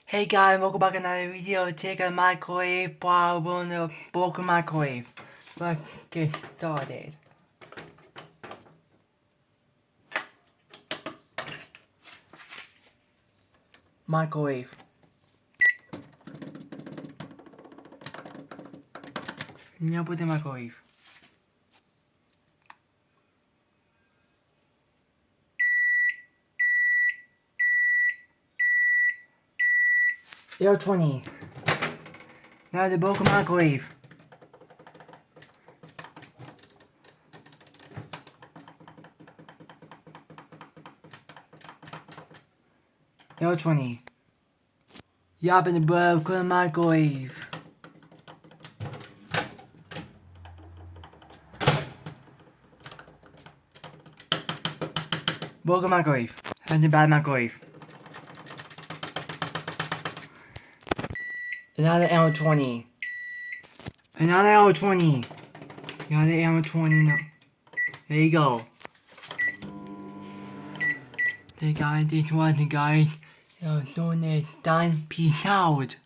Hey guys, welcome back to another video. Take a microwave while on a broken microwave. Let's get started. Microwave. Now put the microwave. Air 20. Now the broken microwave. Air 20. Yup, in the broken microwave. Broken microwave. And the bad microwave. Another L20. Another L20. Another L20 now. There you go. Okay guys, this was the guys doing it done. Peace out.